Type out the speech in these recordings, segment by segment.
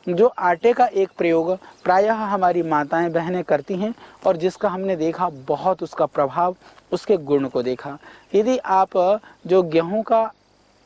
जो आटे का एक प्रयोग प्रायः हमारी माताएं बहनें करती हैं और जिसका हमने देखा बहुत उसका प्रभाव, उसके गुण को देखा। यदि आप जो गेहूं का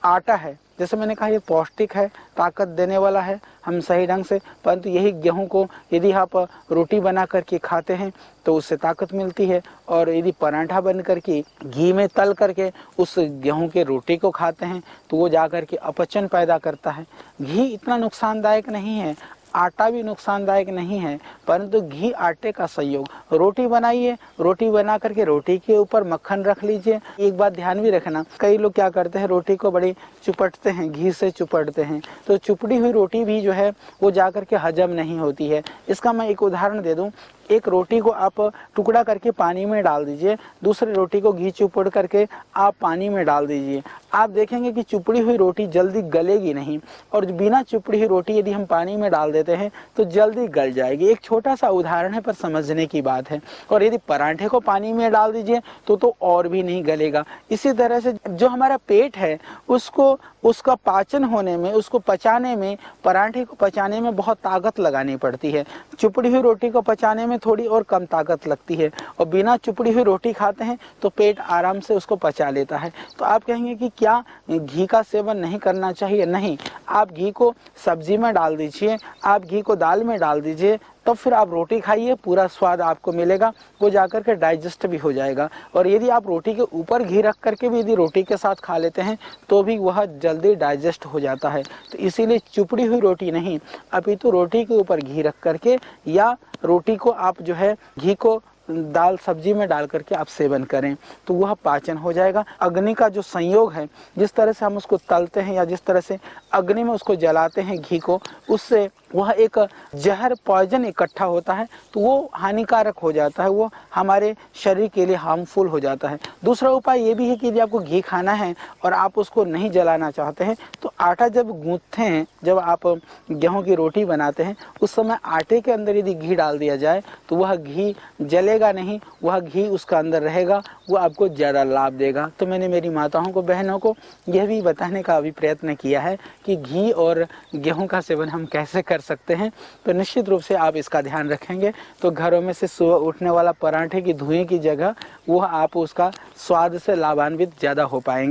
आटा है, जैसे मैंने कहा ये पौष्टिक है, ताकत देने वाला है, हम सही ढंग से, परंतु यही गेहूं को यदि आप रोटी बना करके खाते हैं तो उससे ताकत मिलती है। और यदि पराठा बन करके घी में तल करके उस गेहूं के रोटी को खाते हैं तो वो जा कर के अपचन पैदा करता है। घी इतना नुकसानदायक नहीं है, आटा भी नुकसानदायक नहीं है, परंतु घी आटे का संयोग। रोटी बनाइए, रोटी बना करके रोटी के ऊपर मक्खन रख लीजिए। एक बात ध्यान भी रखना, कई लोग क्या करते हैं, रोटी को बड़ी चुपटते हैं, घी से चुपटते हैं, तो चुपड़ी हुई रोटी भी जो है वो जा करके हजम नहीं होती है। इसका मैं एक उदाहरण दे दूं, एक रोटी को आप टुकड़ा करके पानी में डाल दीजिए, दूसरी रोटी को घी चुपड़ करके आप पानी में डाल दीजिए, आप देखेंगे कि चुपड़ी हुई रोटी जल्दी गलेगी नहीं, और बिना चुपड़ी हुई रोटी यदि हम पानी में डाल देते हैं तो जल्दी गल जाएगी। एक छोटा सा उदाहरण है पर समझने की बात है। और यदि पराठे को पानी में डाल दीजिए तो और भी नहीं गलेगा। इसी तरह से जो हमारा पेट है उसको उसका पाचन होने में, उसको पचाने में, पराठे को पचाने में बहुत ताकत लगानी पड़ती है। चुपड़ी हुई रोटी को पचाने में थोड़ी और कम ताकत लगती है, और बिना चुपड़ी हुई रोटी खाते हैं तो पेट आराम से उसको पचा लेता है। तो आप कहेंगे कि क्या घी का सेवन नहीं करना चाहिए? नहीं, आप घी को सब्जी में डाल दीजिए, आप घी को दाल में डाल दीजिए, तब फिर आप रोटी खाइए, पूरा स्वाद आपको मिलेगा, वो जाकर के डाइजेस्ट भी हो जाएगा। और यदि आप रोटी के ऊपर घी रख करके भी यदि रोटी के साथ खा लेते हैं तो भी वह जल्दी डाइजेस्ट हो जाता है। तो इसीलिए चुपड़ी हुई रोटी नहीं, अपितु रोटी के ऊपर घी रख करके या रोटी को आप जो है घी को दाल सब्जी में डाल करके आप सेवन करें तो वह पाचन हो जाएगा। अग्नि का जो संयोग है, जिस तरह से हम उसको तलते हैं या जिस तरह से अग्नि में उसको जलाते हैं घी को, उससे वह एक जहर पॉइजन इकट्ठा होता है तो वो हानिकारक हो जाता है, वो हमारे शरीर के लिए हार्मफुल हो जाता है। दूसरा उपाय ये भी है कि यदि आपको घी खाना है और आप उसको नहीं जलाना चाहते हैं तो आटा जब गूंथते हैं, जब आप गेहूं की रोटी बनाते हैं उस समय आटे के अंदर यदि घी डाल दिया जाए तो वह घी जलेगा नहीं, वह घी उसका अंदर रहेगा, वो आपको ज़्यादा लाभ देगा। तो मैंने मेरी माताओं को, बहनों को यह भी बताने का अभी प्रयत्न किया है कि घी और गेहूं का सेवन हम कैसे कर सकते हैं। तो निश्चित रूप से आप इसका ध्यान रखेंगे तो घरों में से सुबह उठने वाला पराठे की धुएं की जगह वो आप उसका स्वाद से लाभान्वित ज़्यादा हो पाएंगे।